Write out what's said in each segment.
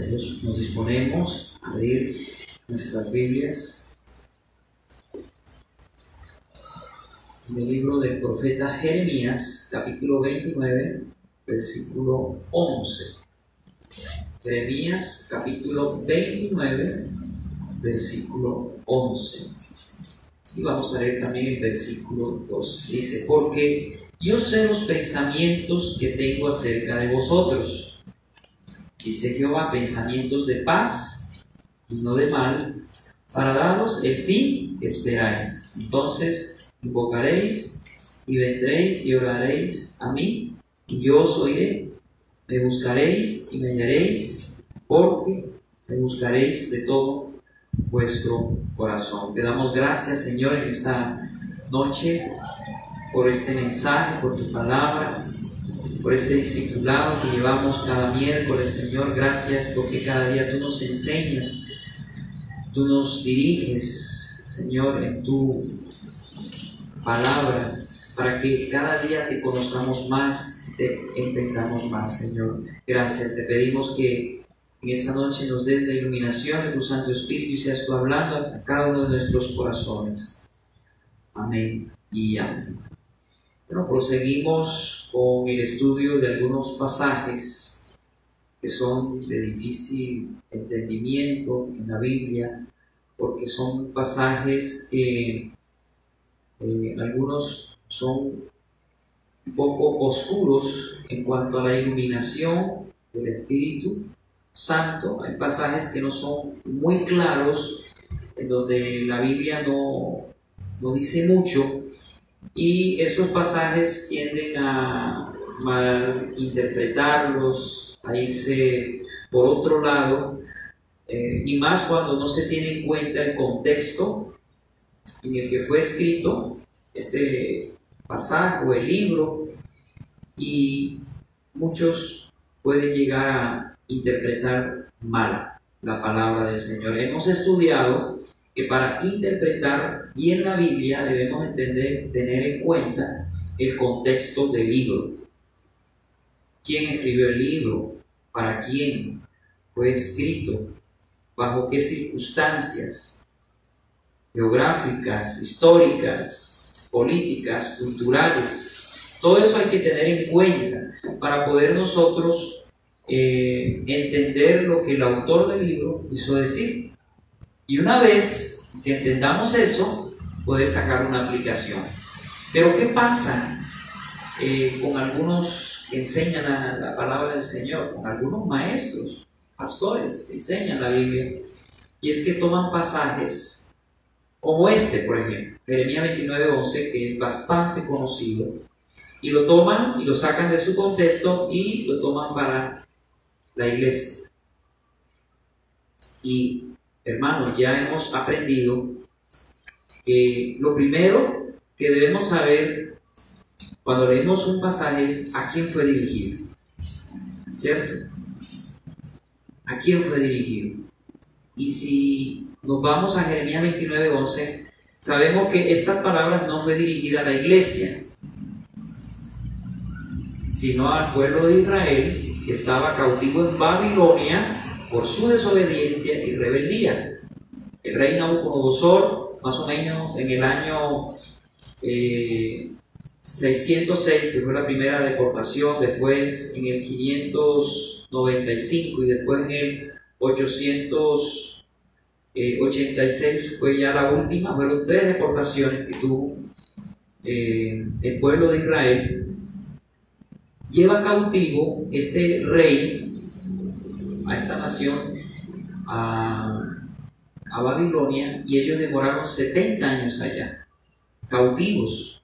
Nos disponemos a leer nuestras Biblias en el libro del profeta Jeremías, capítulo 29, versículo 11. Jeremías, capítulo 29, versículo 11. Y vamos a leer también el versículo 2. Dice: porque yo sé los pensamientos que tengo acerca de vosotros, dice Jehová, pensamientos de paz y no de mal, para daros el fin que esperáis. Entonces invocaréis y vendréis y oraréis a mí, y yo os oiré. Me buscaréis y me hallaréis, porque me buscaréis de todo vuestro corazón. Te damos gracias, Señor, en esta noche por este mensaje, por tu palabra, por este discipulado que llevamos cada miércoles, Señor. Gracias porque cada día tú nos enseñas, tú nos diriges, Señor, en tu palabra, para que cada día te conozcamos más, te entendamos más, Señor. Gracias, te pedimos que en esta noche nos des la iluminación de tu Santo Espíritu y seas tú hablando a cada uno de nuestros corazones. Amén y amén. Bueno, proseguimos con el estudio de algunos pasajes que son de difícil entendimiento en la Biblia, porque son pasajes que algunos son un poco oscuros en cuanto a la iluminación del Espíritu Santo. Hay pasajes que no son muy claros, en donde la Biblia no dice mucho, y esos pasajes tienden a malinterpretarlos, a irse por otro lado, y más cuando no se tiene en cuenta el contexto en el que fue escrito este pasaje o el libro, y muchos pueden llegar a interpretar mal la palabra del Señor. Hemos estudiado que para interpretar bien la Biblia debemos tener en cuenta el contexto del libro. ¿Quién escribió el libro? ¿Para quién fue escrito? ¿Bajo qué circunstancias geográficas, históricas, políticas, culturales? Todo eso hay que tener en cuenta para poder nosotros entender lo que el autor del libro quiso decir. Y una vez que entendamos eso, poder sacar una aplicación. Pero ¿qué pasa con algunos que enseñan la palabra del Señor? Con algunos maestros, pastores que enseñan la Biblia. Y es que toman pasajes como este, por ejemplo, Jeremías 29:11, que es bastante conocido, y lo toman y lo sacan de su contexto y lo toman para la iglesia. Y hermanos, ya hemos aprendido que lo primero que debemos saber cuando leemos un pasaje es a quién fue dirigido, ¿cierto? ¿A quién fue dirigido? Y si nos vamos a Jeremías 29:11, sabemos que estas palabras no fue dirigida a la iglesia, sino al pueblo de Israel, que estaba cautivo en Babilonia por su desobediencia y rebeldía. El rey Nabucodonosor, más o menos en el año 606, que fue la primera deportación, después en el 595 y después en el 886 fue ya la última. Fueron 3 deportaciones que tuvo el pueblo de Israel. Lleva cautivo este rey a esta nación, a Babilonia, y ellos demoraron 70 años allá, cautivos.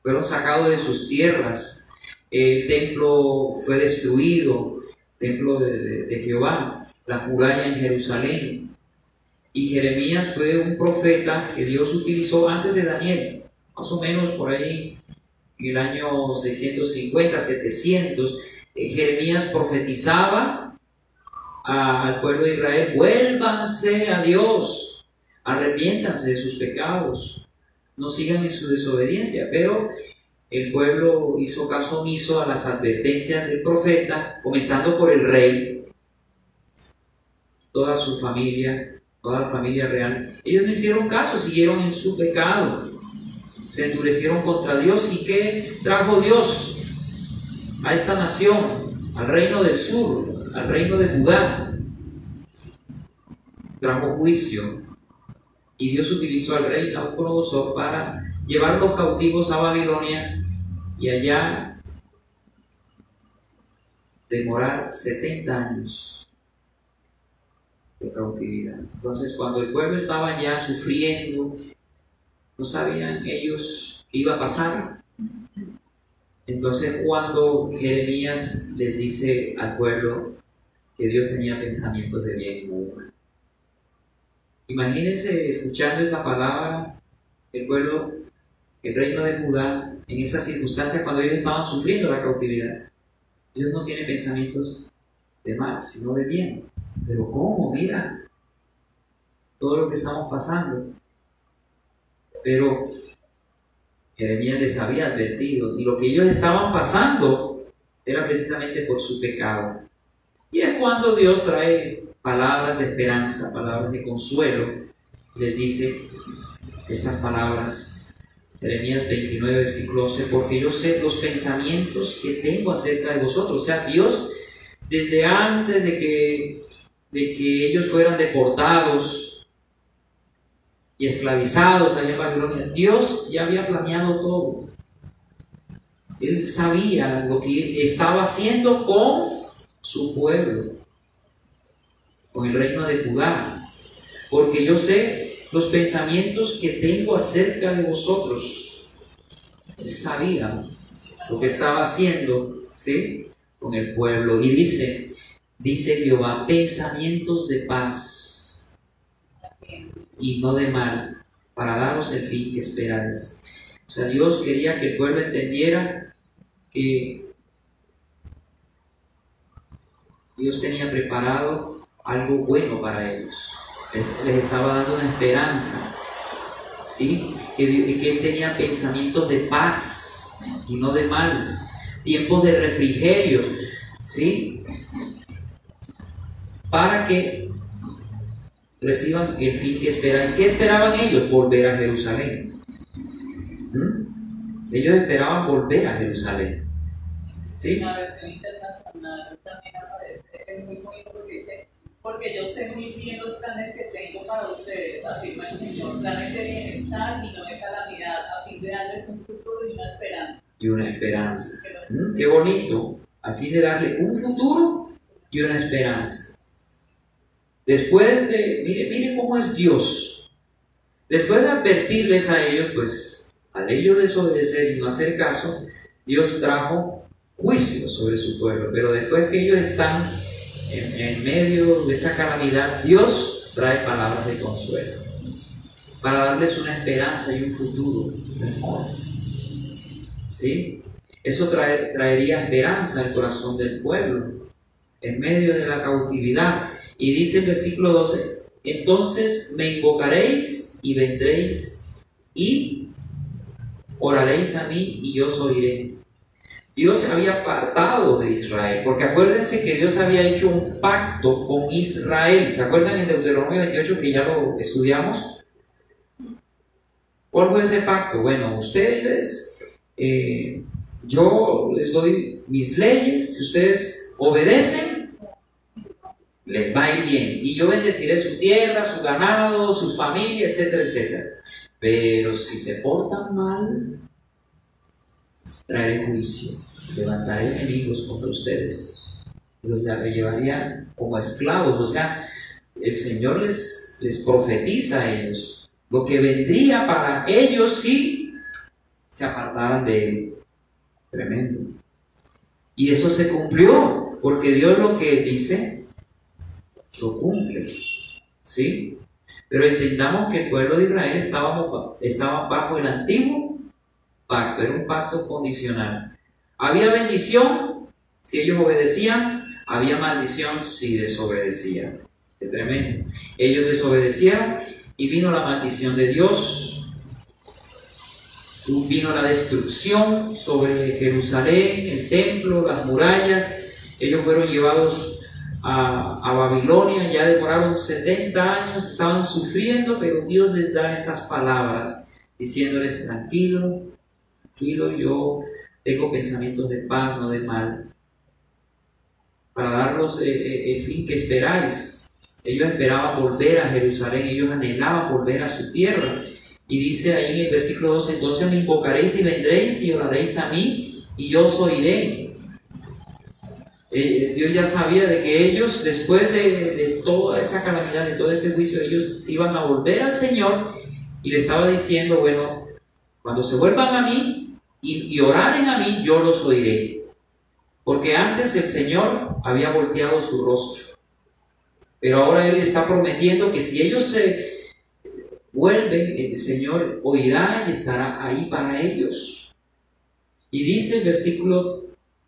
Fueron sacados de sus tierras, el templo fue destruido, el templo de Jehová, la muralla en Jerusalén. Y Jeremías fue un profeta que Dios utilizó antes de Daniel, más o menos por ahí en el año 650, 700. Jeremías profetizaba al pueblo de Israel: vuélvanse a Dios, arrepiéntanse de sus pecados, no sigan en su desobediencia. Pero el pueblo hizo caso omiso a las advertencias del profeta, comenzando por el rey. toda su familia, toda la familia real. Ellos no hicieron caso, siguieron en su pecado, se endurecieron contra Dios. ¿Y qué trajo Dios a esta nación, al reino del sur, al reino de Judá? Trajo juicio. Y Dios utilizó al rey Nabucodonosor para llevar los cautivos a Babilonia y allá demorar 70 años de cautividad. Entonces, cuando el pueblo estaba ya sufriendo, no sabían ellos qué iba a pasar. Entonces, cuando Jeremías les dice al pueblo que Dios tenía pensamientos de bien y no de mal. Imagínense escuchando esa palabra, el pueblo, el reino de Judá, en esas circunstancias cuando ellos estaban sufriendo la cautividad. Dios no tiene pensamientos de mal, sino de bien. Pero ¿cómo? Mira todo lo que estamos pasando. Pero Jeremías les había advertido, y lo que ellos estaban pasando era precisamente por su pecado. Y es cuando Dios trae palabras de esperanza, palabras de consuelo, y les dice estas palabras, Jeremías 29, versículo 11, porque yo sé los pensamientos que tengo acerca de vosotros. O sea, Dios, desde antes de que ellos fueran deportados y esclavizados allá en Babilonia, Dios ya había planeado todo. Él sabía lo que estaba haciendo con su pueblo, con el reino de Judá, porque yo sé los pensamientos que tengo acerca de vosotros. Él sabía lo que estaba haciendo, ¿sí?, con el pueblo. Y dice Jehová, pensamientos de paz y no de mal, para daros el fin que esperáis. O sea, Dios quería que el pueblo entendiera que Dios tenía preparado algo bueno para ellos. Les estaba dando una esperanza, ¿sí? Que Él tenía pensamientos de paz y no de mal, tiempos de refrigerio, ¿sí?, para que reciban el fin que esperáis. ¿Qué esperaban ellos? Volver a Jerusalén. Ellos esperaban volver a Jerusalén. ¿Sí? La versión internacional también aparece, es muy bonito porque dice, porque yo sé muy bien los planes que tengo para ustedes, afirma el Señor, planes de bienestar y no de calamidad, a fin de darles un futuro y una esperanza. Y una esperanza. Qué bonito, a fin de darle un futuro y una esperanza. Después de, mire cómo es Dios. Después de advertirles a ellos, pues, al ellos desobedecer y no hacer caso, Dios trajo juicio sobre su pueblo. Pero después que ellos están en medio de esa calamidad, Dios trae palabras de consuelo para darles una esperanza y un futuro mejor. ¿Sí? Eso traería esperanza al corazón del pueblo en medio de la cautividad. Y dice el versículo 12, entonces me invocaréis y vendréis y oraréis a mí y yo os oiré. Dios se había apartado de Israel, porque acuérdense que Dios había hecho un pacto con Israel. ¿Se acuerdan en Deuteronomio 28 que ya lo estudiamos? ¿Cuál fue ese pacto? Bueno, ustedes, yo les doy mis leyes, si ustedes obedecen, les va a ir bien, y yo bendeciré su tierra, su ganado, sus familias, etcétera, etcétera. Pero si se portan mal, traeré juicio, levantaré enemigos contra ustedes, los llevaría como esclavos. O sea, el Señor les profetiza a ellos lo que vendría para ellos si se apartaran de Él. Tremendo. Y eso se cumplió, porque Dios lo que dice lo cumple, ¿sí? Pero entendamos que el pueblo de Israel estaba bajo el antiguo pacto, era un pacto condicional. Había bendición si ellos obedecían, había maldición si desobedecían. Qué tremendo. Ellos desobedecieron y vino la maldición de Dios, vino la destrucción sobre Jerusalén, el templo, las murallas. Ellos fueron llevados a Babilonia, ya demoraron 70 años, estaban sufriendo, pero Dios les da estas palabras, diciéndoles: tranquilo, tranquilo, yo tengo pensamientos de paz, no de mal, para darlos el fin que esperáis. Ellos esperaban volver a Jerusalén, ellos anhelaban volver a su tierra. Y dice ahí en el versículo 12: entonces me invocaréis y vendréis y oraréis a mí, y yo os oiré. Dios ya sabía de que ellos, después de toda esa calamidad, de todo ese juicio, ellos se iban a volver al Señor, y le estaba diciendo: bueno, cuando se vuelvan a mí y oraren a mí, yo los oiré. Porque antes el Señor había volteado su rostro, pero ahora Él está prometiendo que si ellos se vuelven, el Señor oirá y estará ahí para ellos. Y dice el versículo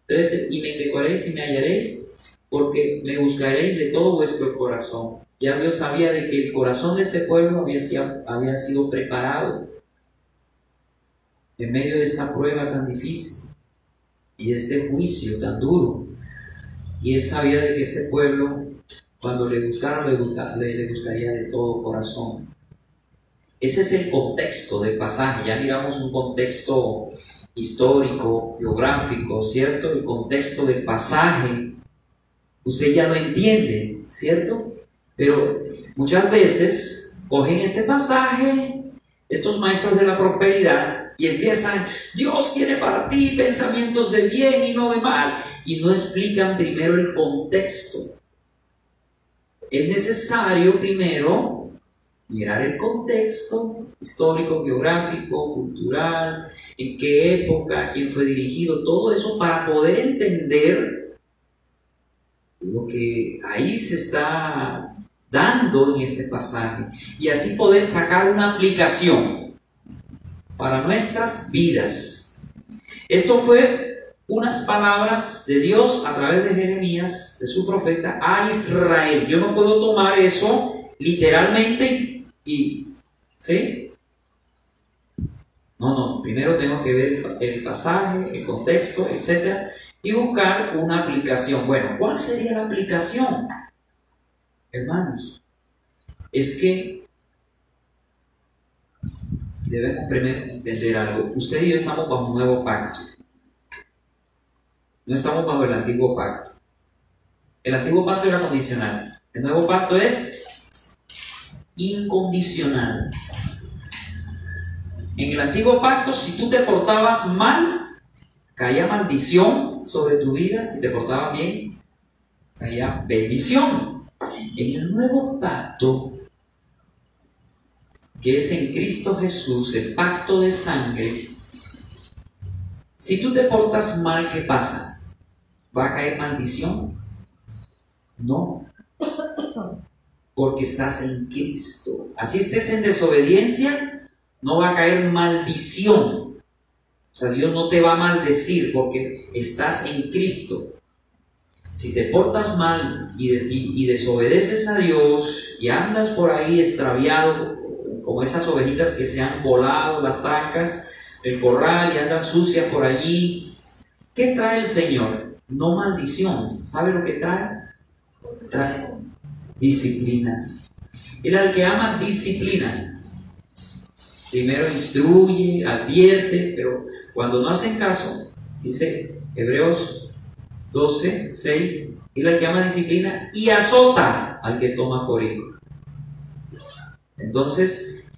13: y me invocaréis y me hallaréis, porque me buscaréis de todo vuestro corazón. Ya Dios sabía de que el corazón de este pueblo había sido preparado en medio de esta prueba tan difícil y de este juicio tan duro. Y Él sabía de que este pueblo, cuando le buscaron, le buscaría de todo corazón. Ese es el contexto del pasaje. Ya miramos un contexto histórico, geográfico, ¿cierto? El contexto del pasaje, usted ya lo entiende, ¿cierto? Pero muchas veces cogen este pasaje, estos maestros de la prosperidad, y empiezan: Dios tiene para ti pensamientos de bien y no de mal, y no explican primero el contexto. Es necesario primero mirar el contexto histórico, geográfico, cultural, en qué época, quién fue dirigido, todo eso, para poder entender lo que ahí se está dando en este pasaje, y así poder sacar una aplicación para nuestras vidas. Esto fue unas palabras de Dios a través de Jeremías, de su profeta, a Israel. Yo no puedo tomar eso literalmente y, ¿sí? No, primero tengo que ver el pasaje, el contexto, etc., y buscar una aplicación. Bueno, ¿cuál sería la aplicación, hermanos? Es que debemos primero entender algo. Usted y yo estamos bajo un nuevo pacto. No estamos bajo el antiguo pacto. El antiguo pacto era condicional. El nuevo pacto es incondicional. En el antiguo pacto, si tú te portabas mal, caía maldición sobre tu vida. Si te portabas bien, caía bendición. En el nuevo pacto, que es en Cristo Jesús, el pacto de sangre, si tú te portas mal, ¿qué pasa? ¿Va a caer maldición? No, porque estás en Cristo. Así estés en desobediencia, no va a caer maldición. O sea, Dios no te va a maldecir porque estás en Cristo. Si te portas mal y desobedeces a Dios y andas por ahí extraviado, como esas ovejitas que se han volado las trancas del corral y andan sucias por allí, ¿qué trae el Señor? No maldición. ¿Sabe lo que trae? Trae disciplina. Él al que ama disciplina. Primero instruye, advierte, pero cuando no hacen caso, dice Hebreos 12, 6, Él al que ama disciplina y azota al que toma por hijo. Entonces,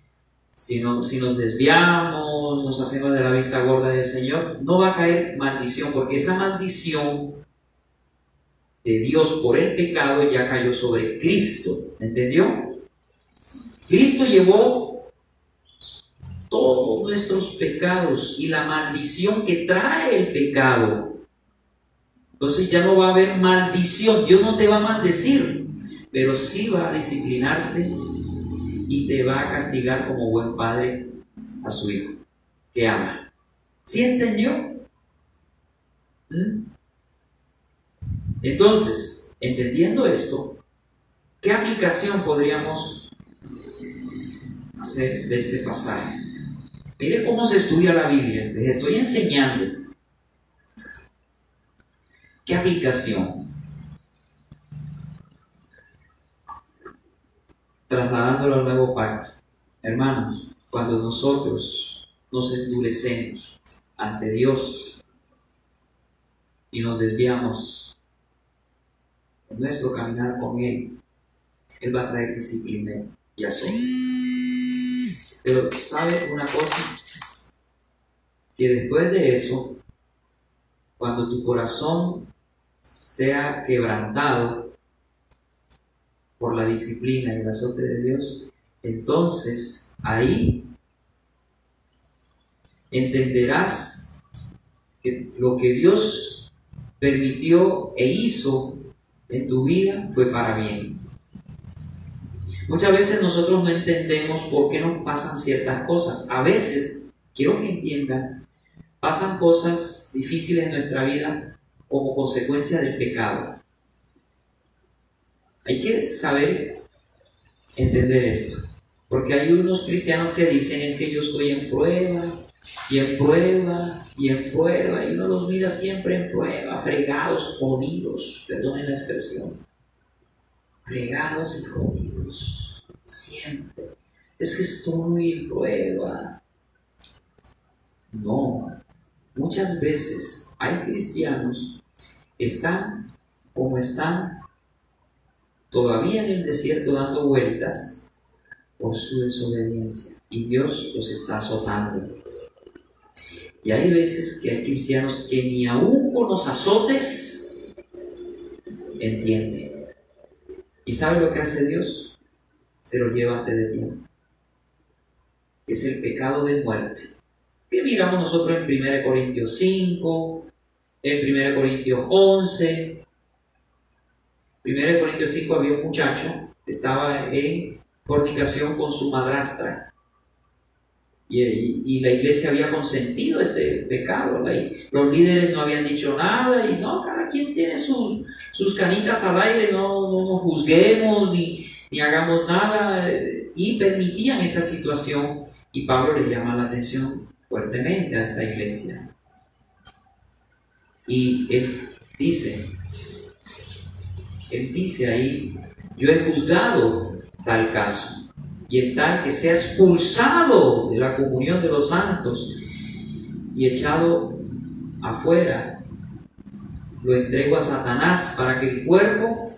si nos desviamos, nos hacemos de la vista gorda del Señor, no va a caer maldición, porque esa maldición de Dios por el pecado ya cayó sobre Cristo. ¿Entendió? Cristo llevó todos nuestros pecados y la maldición que trae el pecado. Entonces ya no va a haber maldición. Dios no te va a maldecir, pero sí va a disciplinarte y te va a castigar como buen padre a su hijo que ama. ¿Sí entendió? Entonces, entendiendo esto, ¿qué aplicación podríamos hacer de este pasaje? Mire cómo se estudia la Biblia. Les estoy enseñando. ¿Qué aplicación? trasladándolo al nuevo pacto. Hermanos, cuando nosotros nos endurecemos ante Dios y nos desviamos en nuestro caminar con Él, Él va a traer disciplina y azote. Pero ¿sabe una cosa? Que después de eso, cuando tu corazón sea quebrantado por la disciplina y el azote de Dios, entonces ahí entenderás que lo que Dios permitió e hizo en tu vida fue para bien. Muchas veces nosotros no entendemos por qué nos pasan ciertas cosas. A veces, quiero que entiendan, pasan cosas difíciles en nuestra vida como consecuencia del pecado. Hay que saber entender esto, porque hay unos cristianos que dicen es que yo estoy en prueba, y en prueba, y en prueba, y uno los mira siempre en prueba, fregados, jodidos, perdonen la expresión, fregados y jodidos, siempre. Es que estoy en prueba. No, muchas veces hay cristianos que están como están todavía en el desierto dando vueltas por su desobediencia y Dios los está azotando. Y hay veces que hay cristianos que ni aún con los azotes entienden. ¿Y sabe lo que hace Dios? Se lo lleva antes de tiempo. Es el pecado de muerte. ¿Qué miramos nosotros en 1 Corintios 5, en 1 Corintios 11? 1 Corintios 5 había un muchacho que estaba en fornicación con su madrastra. Y la iglesia había consentido este pecado. Los líderes no habían dicho nada y no, cada quien tiene sus canitas al aire, no nos juzguemos ni hagamos nada, y permitían esa situación. Y Pablo les llama la atención fuertemente a esta iglesia. Y él dice ahí, yo he juzgado tal caso. Y el tal que sea expulsado de la comunión de los santos y echado afuera, lo entrego a Satanás para que el cuerpo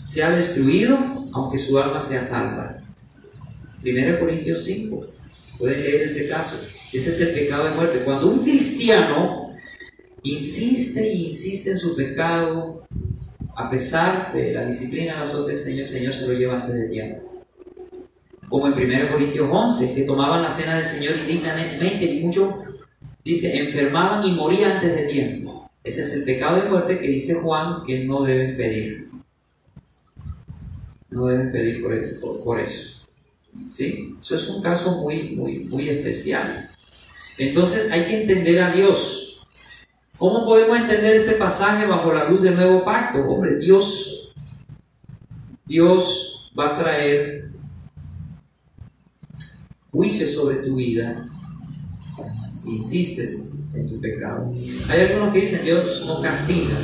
sea destruido, aunque su alma sea salva. 1 Corintios 5, pueden leer ese caso. Ese es el pecado de muerte. Cuando un cristiano insiste y insiste en su pecado, a pesar de la disciplina y el azote del Señor, el Señor se lo lleva antes de tiempo. Como en 1 Corintios 11, que tomaban la cena del Señor indignamente y muchos, dice, enfermaban y morían antes de tiempo. Ese es el pecado de muerte que dice Juan que no deben pedir. No deben pedir por eso. ¿Sí? Eso es un caso muy especial. Entonces hay que entender a Dios. ¿Cómo podemos entender este pasaje bajo la luz del nuevo pacto? Hombre, Dios va a traer juicio sobre tu vida si insistes en tu pecado. Hay algunos que dicen Dios no castiga,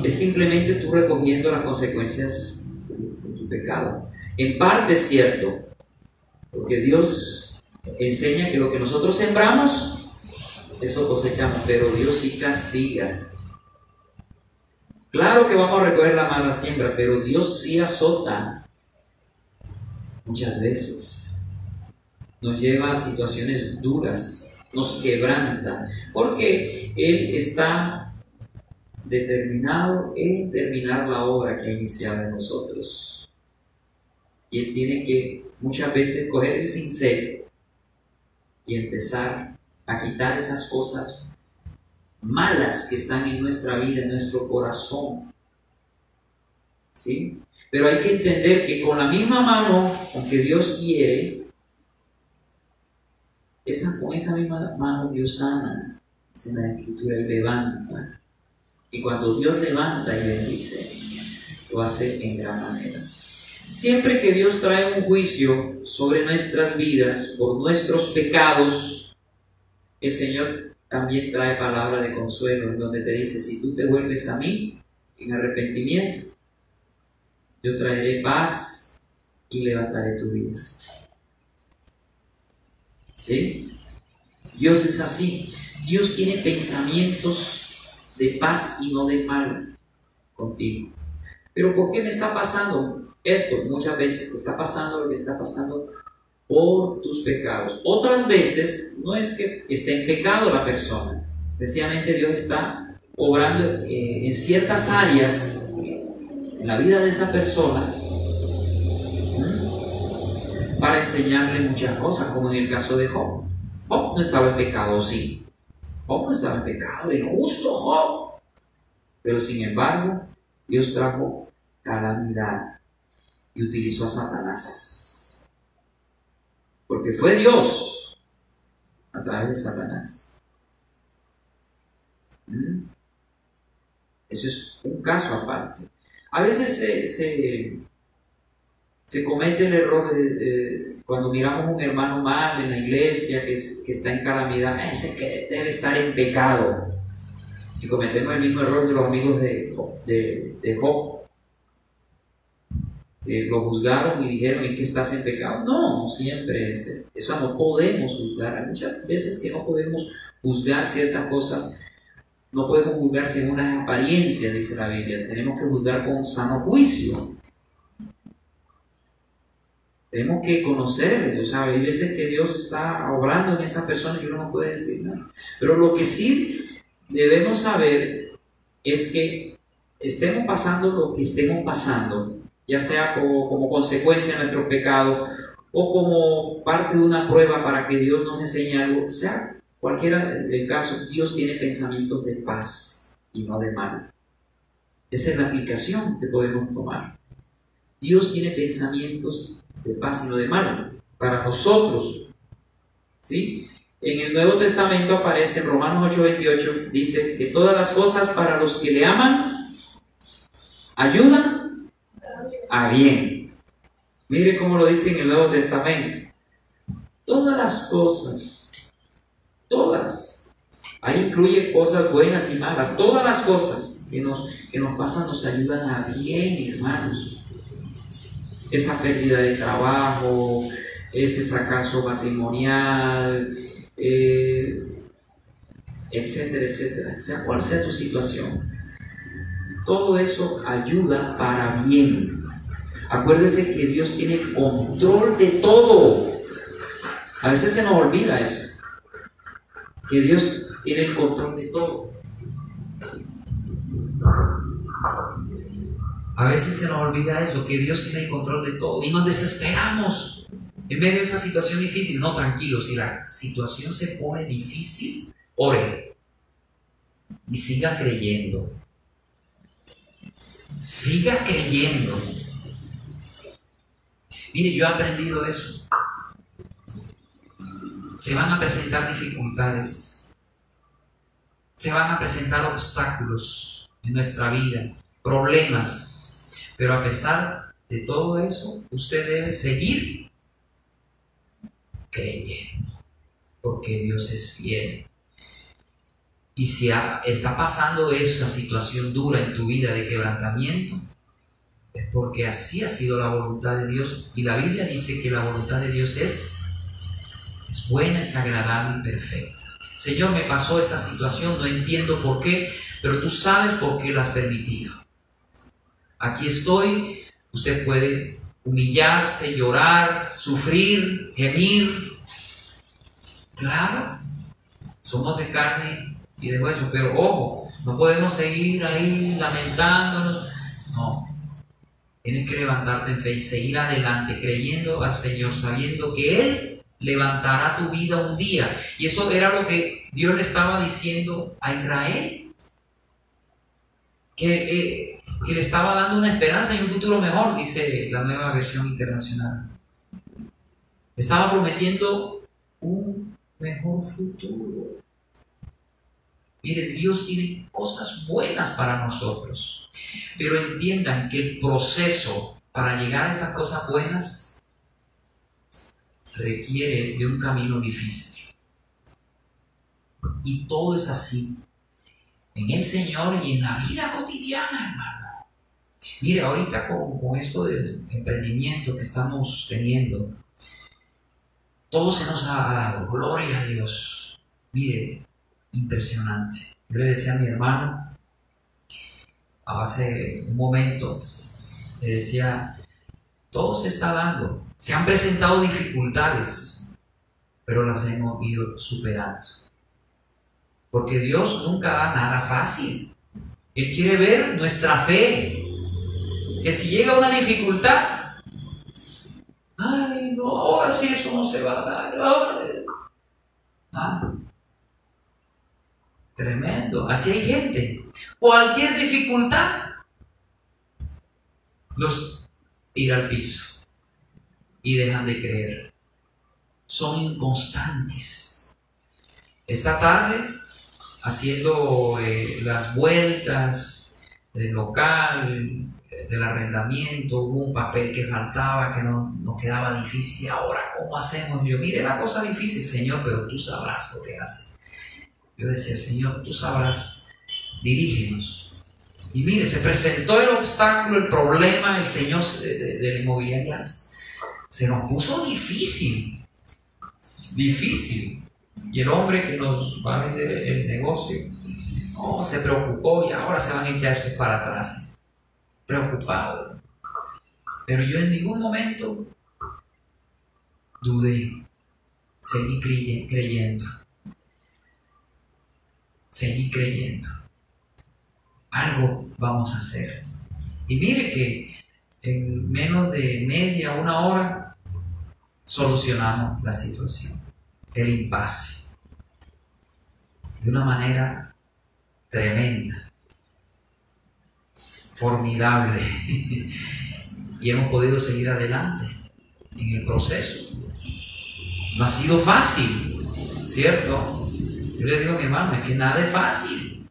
es simplemente tú recogiendo las consecuencias de tu pecado. En parte es cierto, porque Dios enseña que lo que nosotros sembramos, eso cosechamos, pero Dios sí castiga. Claro que vamos a recoger la mala siembra, pero Dios sí azota muchas veces. Nos lleva a situaciones duras, nos quebranta, porque Él está determinado en terminar la obra que ha iniciado en nosotros. Y Él tiene que muchas veces coger el cincel y empezar a quitar esas cosas malas que están en nuestra vida, en nuestro corazón. ¿Sí? Pero hay que entender que con la misma mano con que Dios quiere, con esa misma mano Dios sana, dice en la Escritura, y levanta. Y cuando Dios levanta y bendice, lo hace en gran manera. Siempre que Dios trae un juicio sobre nuestras vidas por nuestros pecados, el Señor también trae palabra de consuelo, en donde te dice, si tú te vuelves a mí en arrepentimiento, yo traeré paz y levantaré tu vida. ¿Sí? Dios es así. Dios tiene pensamientos de paz y no de mal contigo. Pero ¿por qué me está pasando esto? Muchas veces te está pasando lo que está pasando por tus pecados. Otras veces no es que esté en pecado la persona. Sencillamente Dios está obrando en ciertas áreas en la vida de esa persona para enseñarle muchas cosas, como en el caso de Job. Job no estaba en pecado, sí. Job no estaba en pecado, el justo Job. Pero sin embargo, Dios trajo calamidad y utilizó a Satanás. Porque fue Dios a través de Satanás. Eso es un caso aparte. A veces se comete el error de cuando miramos un hermano mal en la iglesia que está en calamidad, ese que debe estar en pecado. Y cometemos el mismo error de los amigos de Job, que lo juzgaron y dijeron: ¿en qué estás en pecado? No, no siempre es eso. No podemos juzgar. Hay muchas veces que no podemos juzgar ciertas cosas. No podemos juzgar según las apariencias, dice la Biblia. Tenemos que juzgar con sano juicio. Tenemos que conocerlo. O sea, hay veces que Dios está obrando en esa persona y uno no puede decir nada. Pero lo que sí debemos saber es que estemos pasando lo que estemos pasando, ya sea como consecuencia de nuestro pecado o como parte de una prueba para que Dios nos enseñe algo, sea cualquiera del caso, Dios tiene pensamientos de paz y no de mal. Esa es la aplicación que podemos tomar. Dios tiene pensamientos de paz y no de mal para nosotros, ¿sí? En el Nuevo Testamento aparece en Romanos 8:28, dice que todas las cosas para los que le aman ayudan a bien. Mire cómo lo dice en el Nuevo Testamento. Todas las cosas, todas, ahí incluye cosas buenas y malas, todas las cosas que nos pasan nos ayudan a bien, hermanos. Esa pérdida de trabajo, ese fracaso matrimonial, etcétera, etcétera, sea cual sea tu situación, todo eso ayuda para bien. Acuérdese que Dios tiene control de todo. A veces se nos olvida eso, que Dios tiene el control de todo. A veces se nos olvida eso, que Dios tiene el control de todo y nos desesperamos en medio de esa situación difícil. No, tranquilo, si la situación se pone difícil, ore y siga creyendo. Siga creyendo. Mire, yo he aprendido eso. Se van a presentar dificultades, se van a presentar obstáculos en nuestra vida, problemas, pero a pesar de todo eso, usted debe seguir creyendo, porque Dios es fiel. Y si está pasando esa situación dura en tu vida de quebrantamiento, es porque así ha sido la voluntad de Dios. Y la Biblia dice que la voluntad de Dios es buena, es agradable y perfecta. Señor, me pasó esta situación, no entiendo por qué, pero tú sabes por qué la has permitido. Aquí estoy. Usted puede humillarse, llorar, sufrir, gemir. Claro, somos de carne y de hueso, pero ojo, no podemos seguir ahí lamentándonos. No, tienes que levantarte en fe y seguir adelante, creyendo al Señor, sabiendo que Él levantará tu vida un día. Y eso era lo que Dios le estaba diciendo a Israel, que le estaba dando una esperanza y un futuro mejor, dice la Nueva Versión Internacional. Estaba prometiendo un mejor futuro. Mire, Dios tiene cosas buenas para nosotros, pero entiendan que el proceso para llegar a esas cosas buenas requiere de un camino difícil. Y todo es así en el Señor y en la vida cotidiana, hermano. Mire, ahorita con esto del emprendimiento que estamos teniendo, todo se nos ha dado, gloria a Dios. Mire, impresionante. Yo le decía a mi hermano, hace un momento, le decía, todo se está dando. Se han presentado dificultades, pero las hemos ido superando. Porque Dios nunca da nada fácil. Él quiere ver nuestra fe. Que si llega una dificultad, ay, no, ahora sí eso no se va a dar. Tremendo. Así hay gente. Cualquier dificultad los tira al piso y dejan de creer. Son inconstantes. Esta tarde, haciendo las vueltas del local, del arrendamiento, hubo un papel que faltaba, que nos quedaba difícil. ¿Y ahora cómo hacemos? Yo, mire, la cosa difícil, Señor, pero tú sabrás lo que haces. Yo decía, Señor, tú sabrás, dirígenos. Y mire, se presentó el obstáculo, el problema, el Señor de la inmobiliaria se nos puso difícil. Y el hombre que nos va a vender el negocio, no, se preocupó y ahora se van a echar estos para atrás. Preocupado. Pero yo en ningún momento dudé. Seguí creyendo. Algo vamos a hacer. Y mire que en menos de una hora solucionamos la situación, el impasse, de una manera tremenda, formidable. Y hemos podido seguir adelante en el proceso. No ha sido fácil, ¿cierto? Yo le digo a mi hermano, es que nada es fácil.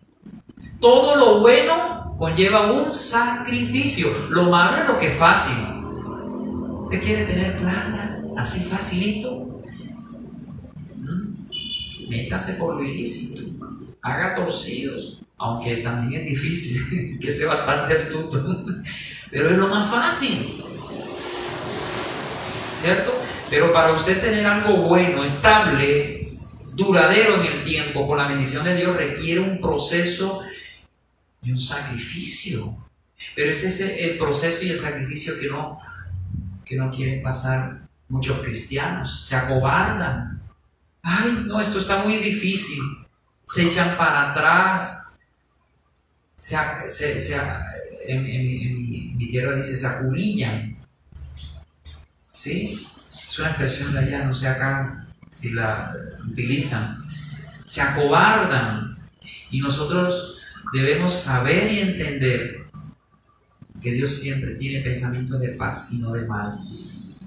Todo lo bueno conlleva un sacrificio. Lo malo es lo que es fácil. ¿Usted quiere tener plata así facilito? Métase por lo ilícito. Haga torcidos. Aunque también es difícil, que sea bastante astuto. Pero es lo más fácil. ¿Cierto? Pero para usted tener algo bueno, estable, duradero en el tiempo, con la bendición de Dios, requiere un proceso y un sacrificio. Pero ese es el proceso y el sacrificio que no quieren pasar muchos cristianos. Se acobardan. Ay, no, esto está muy difícil. Se echan para atrás. En mi tierra dice, se acubillan. ¿Sí? Es una expresión de allá, no sé acá si la utilizan. Se acobardan. Y nosotros debemos saber y entender que Dios siempre tiene pensamientos de paz y no de mal.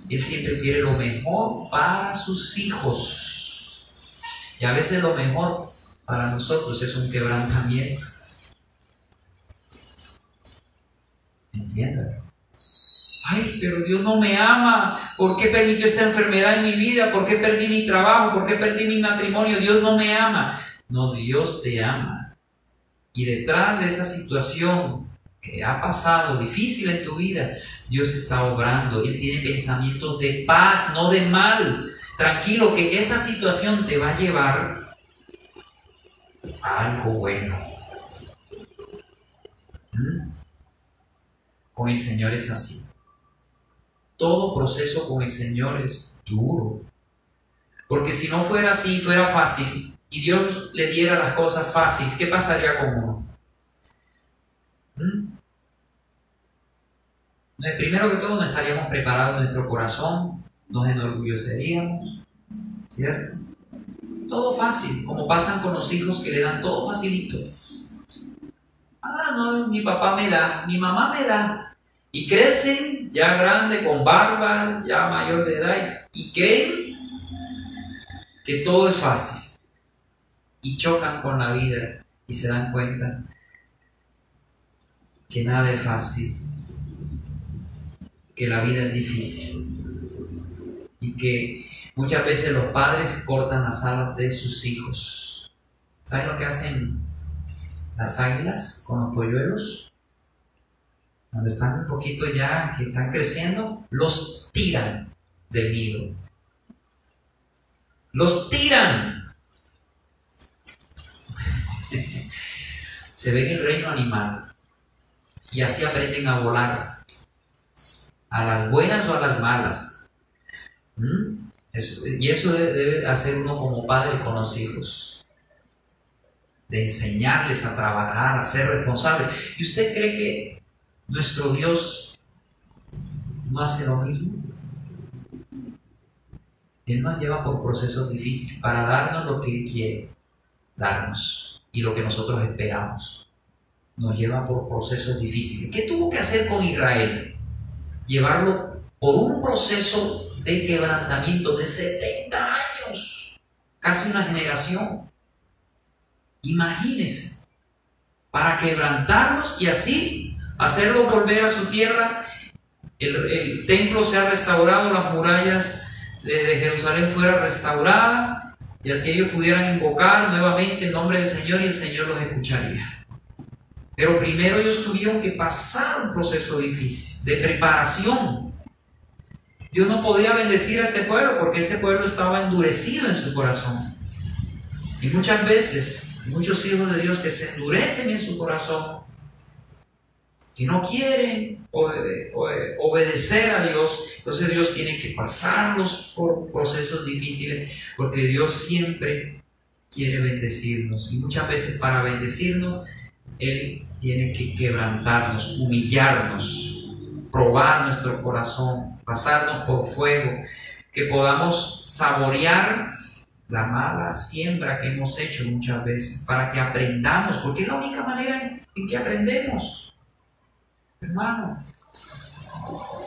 Él siempre quiere lo mejor para sus hijos. Y a veces lo mejor para nosotros es un quebrantamiento. ¿Entienden? Ay, pero Dios no me ama. ¿Por qué permitió esta enfermedad en mi vida? ¿Por qué perdí mi trabajo? ¿Por qué perdí mi matrimonio? Dios no me ama. No, Dios te ama. Y detrás de esa situación que ha pasado difícil en tu vida, Dios está obrando. Él tiene pensamientos de paz, no de mal. Tranquilo, que esa situación te va a llevar a algo bueno. Con el Señor es así. Todo proceso con el Señor es duro. Porque si no fuera así, fuera fácil, y Dios le diera las cosas fácil, ¿qué pasaría con uno? Primero que todo, no estaríamos preparados en nuestro corazón, nos enorgulleceríamos, ¿cierto? Todo fácil, como pasan con los hijos que le dan todo facilito. Ah, no, mi papá me da, mi mamá me da. Y crecen ya grande, con barbas, ya mayor de edad, y creen que todo es fácil. Y chocan con la vida y se dan cuenta que nada es fácil, que la vida es difícil y que muchas veces los padres cortan las alas de sus hijos. ¿Saben lo que hacen las águilas con los polluelos? Cuando están un poquito ya, que están creciendo, los tiran del nido. Los tiran. Se ve en el reino animal. Y así aprenden a volar. A las buenas o a las malas. Y eso debe hacer uno como padre con los hijos. De enseñarles a trabajar, a ser responsables. ¿Y usted cree que nuestro Dios no hace lo mismo? Él nos lleva por procesos difíciles para darnos lo que Él quiere darnos y lo que nosotros esperamos. Nos lleva por procesos difíciles. ¿Qué tuvo que hacer con Israel? Llevarlo por un proceso de quebrantamiento de 70 años, casi una generación. Imagínense, para quebrantarlos y así hacerlo volver a su tierra. El templo se ha restaurado, las murallas de Jerusalén fueran restauradas y así ellos pudieran invocar nuevamente el nombre del Señor y el Señor los escucharía. Pero primero ellos tuvieron que pasar un proceso difícil de preparación. Dios no podía bendecir a este pueblo porque este pueblo estaba endurecido en su corazón. Y muchas veces, muchos hijos de Dios que se endurecen en su corazón, que no quieren obedecer a Dios, entonces Dios tiene que pasarlos por procesos difíciles porque Dios siempre quiere bendecirnos. Y muchas veces para bendecirnos, Él tiene que quebrantarnos, humillarnos, probar nuestro corazón, pasarnos por fuego, que podamos saborear la mala siembra que hemos hecho muchas veces, para que aprendamos, porque es la única manera en que aprendemos. Hermano,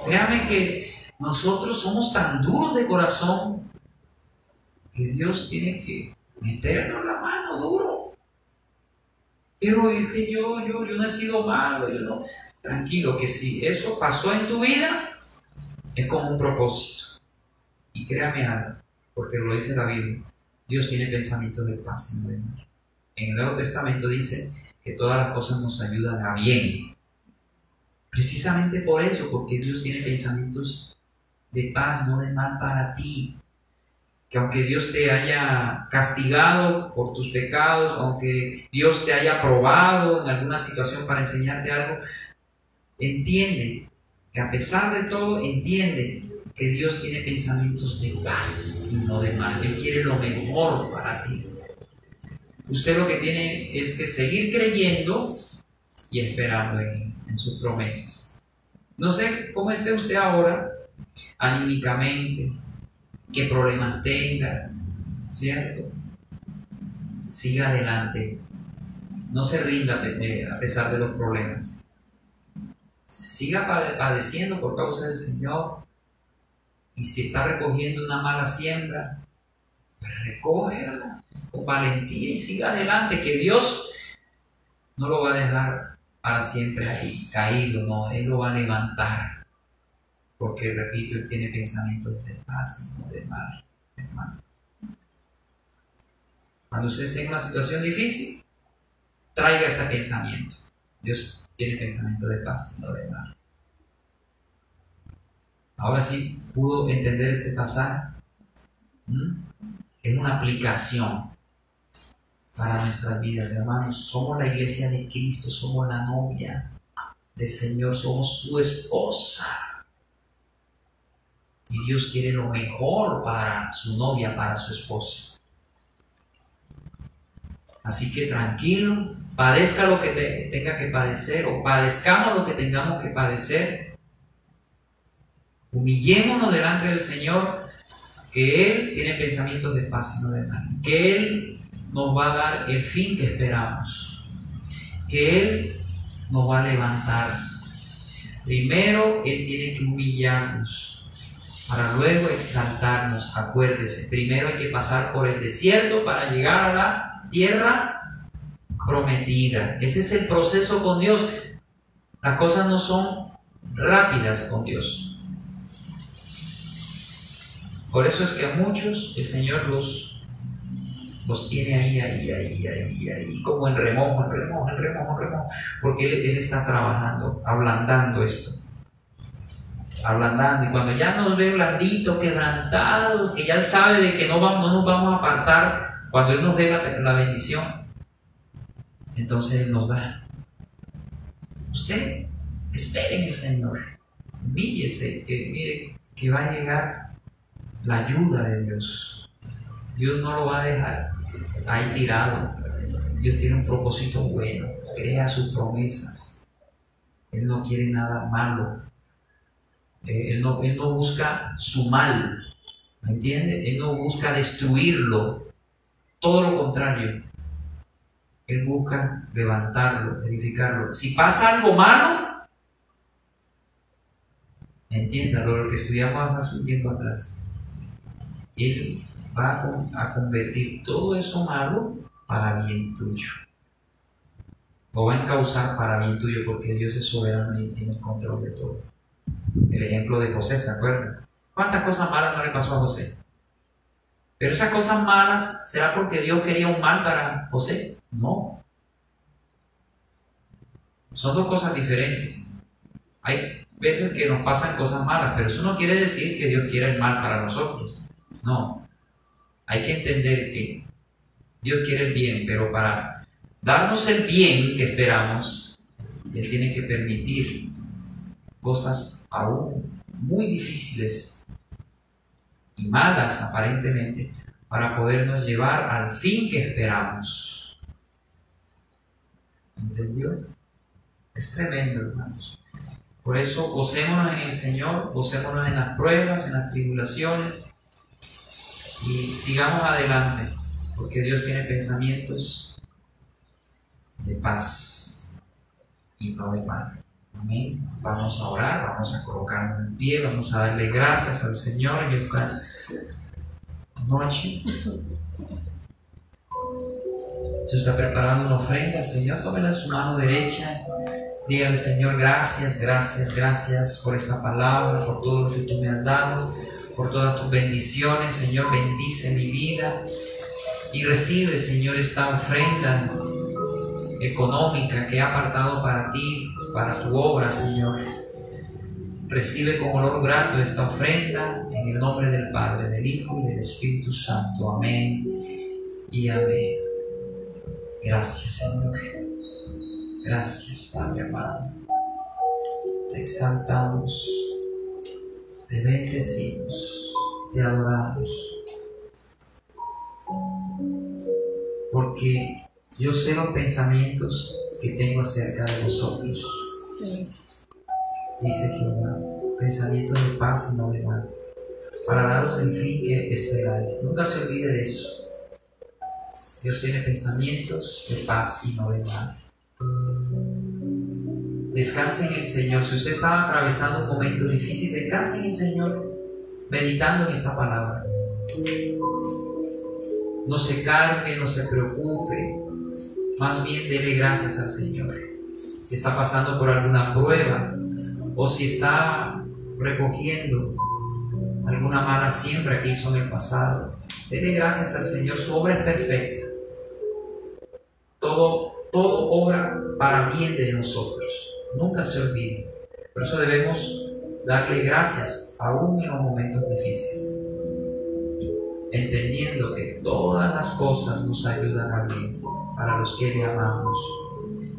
créame que nosotros somos tan duros de corazón que Dios tiene que meternos la mano duro. Pero es que yo no he sido malo, yo no. Tranquilo, que si eso pasó en tu vida, es como un propósito. Y créame algo, porque lo dice la Biblia, Dios tiene pensamientos de paz y no de mal. En el Nuevo Testamento dice que todas las cosas nos ayudan a bien. Precisamente por eso, porque Dios tiene pensamientos de paz, no de mal para ti. Que aunque Dios te haya castigado por tus pecados, aunque Dios te haya probado en alguna situación para enseñarte algo, entiende que a pesar de todo, entiende que Dios tiene pensamientos de paz y no de mal. Él quiere lo mejor para ti. Usted lo que tiene es que seguir creyendo y esperando en sus promesas. No sé cómo esté usted ahora, anímicamente, qué problemas tenga, ¿cierto? Siga adelante. No se rinda a pesar de los problemas. Siga padeciendo por causa del Señor. Y si está recogiendo una mala siembra, pues recógela con valentía y siga adelante, que Dios no lo va a dejar para siempre ahí caído, no, Él lo va a levantar. Porque, repito, Él tiene pensamientos de paz y no de mal, hermano. Cuando usted esté en una situación difícil, traiga ese pensamiento. Dios tiene pensamiento de paz y no de mal. Ahora sí pudo entender este pasaje. Es una aplicación para nuestras vidas, hermanos. Somos la iglesia de Cristo, somos la novia del Señor, somos su esposa. Y Dios quiere lo mejor para su novia, para su esposa. Así que tranquilo, padezca lo que tenga que padecer, o padezcamos lo que tengamos que padecer. Humillémonos delante del Señor, que Él tiene pensamientos de paz y no de mal, que Él nos va a dar el fin que esperamos, que Él nos va a levantar. Primero Él tiene que humillarnos para luego exaltarnos. Acuérdese, primero hay que pasar por el desierto para llegar a la tierra prometida. Ese es el proceso con Dios. Las cosas no son rápidas con Dios. Por eso es que a muchos el Señor los los tiene ahí, como en remojo, porque él está trabajando, ablandando esto, ablandando, y cuando ya nos ve blanditos, quebrantados, que ya él sabe de que no nos vamos a apartar, cuando él nos dé la bendición, entonces él nos da. Usted espere en el Señor, humíllese, que mire que va a llegar la ayuda de Dios. Dios no lo va a dejar ahí tirado. Dios tiene un propósito bueno, crea sus promesas. Él no quiere nada malo. Él no busca su mal, ¿me entiende? Él no busca destruirlo, todo lo contrario. Él busca levantarlo, edificarlo. Si pasa algo malo, entiéndalo, lo que estudiamos hace un tiempo atrás. Él va a convertir todo eso malo para bien tuyo. Lo va a encauzar para bien tuyo, porque Dios es soberano y tiene el control de todo. El ejemplo de José, ¿se acuerdan? ¿Cuántas cosas malas no le pasó a José? Pero esas cosas malas, ¿será porque Dios quería un mal para José? No. Son dos cosas diferentes. Hay veces que nos pasan cosas malas, pero eso no quiere decir que Dios quiera el mal para nosotros. No. Hay que entender que Dios quiere el bien, pero para darnos el bien que esperamos, Él tiene que permitir cosas aún muy difíciles y malas aparentemente, para podernos llevar al fin que esperamos. ¿Entendió? Es tremendo, hermanos. Por eso gocémonos en el Señor, gocémonos en las pruebas, en las tribulaciones, y sigamos adelante, porque Dios tiene pensamientos de paz y no de mal. Amén. Vamos a orar, vamos a colocarnos en pie, vamos a darle gracias al Señor en esta noche. Si está preparando una ofrenda al Señor, tómela en su mano derecha. Dígale: Señor, gracias, gracias, gracias por esta palabra, por todo lo que tú me has dado, por todas tus bendiciones. Señor, bendice mi vida y recibe, Señor, esta ofrenda económica que he apartado para ti, para tu obra, Señor. Recibe con olor grato esta ofrenda en el nombre del Padre, del Hijo y del Espíritu Santo. Amén y amén. Gracias, Señor. Gracias, Padre amado. Te exaltamos, te bendecimos, te adoramos, porque yo sé los pensamientos que tengo acerca de vosotros, dice Jehová, pensamientos de paz y no de mal, para daros el fin que esperáis. Nunca se olvide de eso. Dios tiene pensamientos de paz y no de mal. Descanse en el Señor. Si usted estaba atravesando un momento difícil, descanse en el Señor, meditando en esta palabra. No se cargue, no se preocupe, más bien dele gracias al Señor. Si está pasando por alguna prueba, o si está recogiendo alguna mala siembra que hizo en el pasado, dele gracias al Señor. Su obra es perfecta. Todo obra para bien de nosotros. Nunca se olvide. Por eso debemos darle gracias aún en los momentos difíciles, entendiendo que todas las cosas nos ayudan a bien para los que le amamos.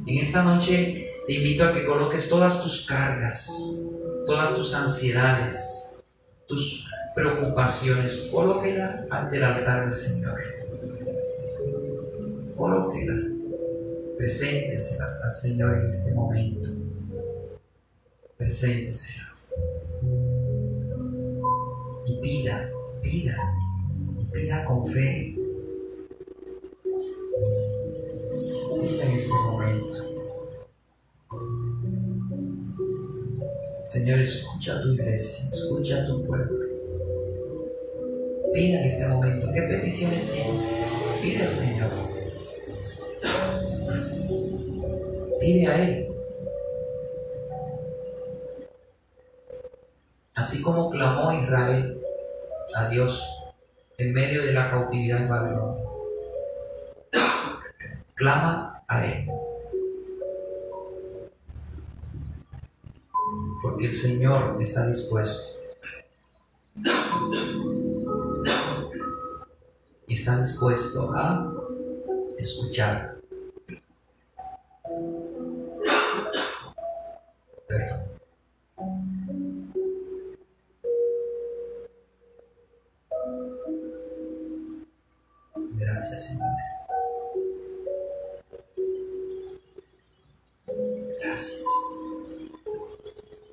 En esta noche te invito a que coloques todas tus cargas, todas tus ansiedades, tus preocupaciones, colóquela ante el altar del Señor. Colóquela, presénteselas al Señor en este momento. Presénteselas y pida con fe. Pida en este momento. Señor, escucha a tu iglesia, escucha a tu pueblo. Pida en este momento. ¿Qué peticiones tiene? Pide al Señor. Pide a Él. Así como clamó Israel a Dios en medio de la cautividad en Babilonia, Clama a Él. Porque el Señor está dispuesto. Está dispuesto a escuchar. Perdón. Gracias, Señor. Gracias.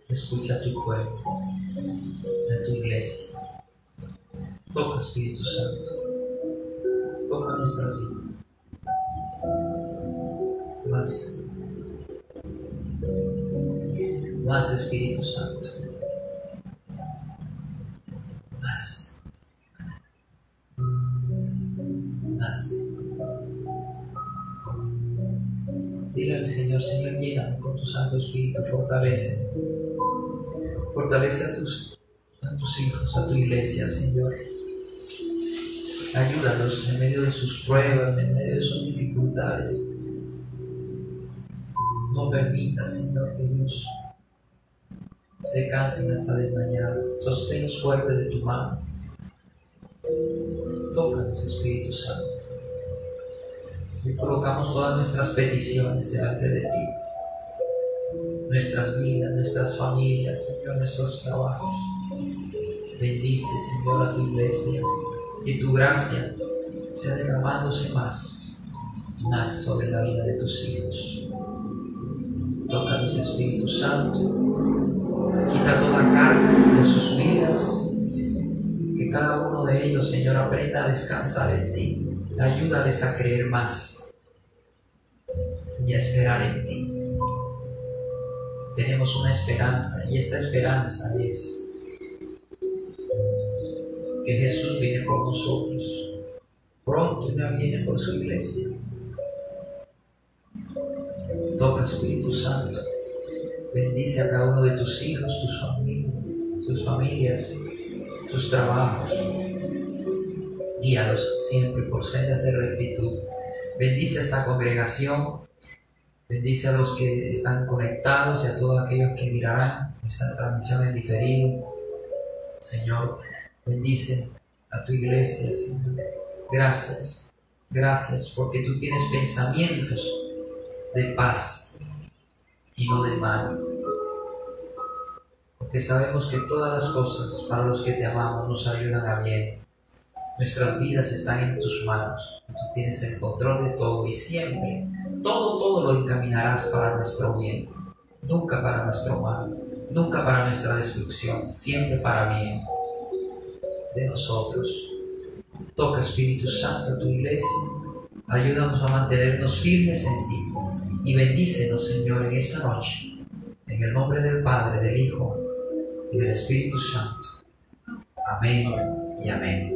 Escucha a tu pueblo, a tu iglesia. Toca, Espíritu Santo. Toca nuestras vidas. Más Espíritu Santo. Más. Dile al Señor, Señor, lléname con tu Santo Espíritu, fortalece a tus hijos, a tu iglesia, Señor. Ayúdalos en medio de sus pruebas, en medio de sus dificultades. No permitas, Señor, que ellos se cansen hasta desmayar. Sosténlos fuerte de tu mano. Tócanos, Espíritu Santo. Y colocamos todas nuestras peticiones delante de ti. Nuestras vidas, nuestras familias, Señor, nuestros trabajos. Bendice, Señor, a tu iglesia. Que tu gracia sea derramándose más sobre la vida de tus hijos. Tócanos, Espíritu Santo. Quita toda carga de sus vidas. Que cada uno de ellos, Señor, aprenda a descansar en ti. Ayúdales a creer más y a esperar en ti. Tenemos una esperanza, y esta esperanza es que Jesús viene por nosotros. Pronto ya viene por su iglesia. Toca, Espíritu Santo. Bendice a cada uno de tus hijos, sus familias, sus trabajos. Guíalos siempre por sendas de rectitud. Bendice a esta congregación. Bendice a los que están conectados y a todos aquellos que mirarán esta transmisión en diferido. Señor, bendice a tu iglesia, Señor. Gracias, gracias, porque tú tienes pensamientos de paz y no de mal. Porque sabemos que todas las cosas para los que te amamos nos ayudan a bien. Nuestras vidas están en tus manos. Tú tienes el control de todo y siempre, todo lo encaminarás para nuestro bien. Nunca para nuestro mal, nunca para nuestra destrucción, siempre para bien de nosotros. Toca, Espíritu Santo, a tu iglesia. Ayúdanos a mantenernos firmes en ti. Y bendícenos, Señor, en esta noche. En el nombre del Padre, del Hijo y del Espíritu Santo. Amén y amén.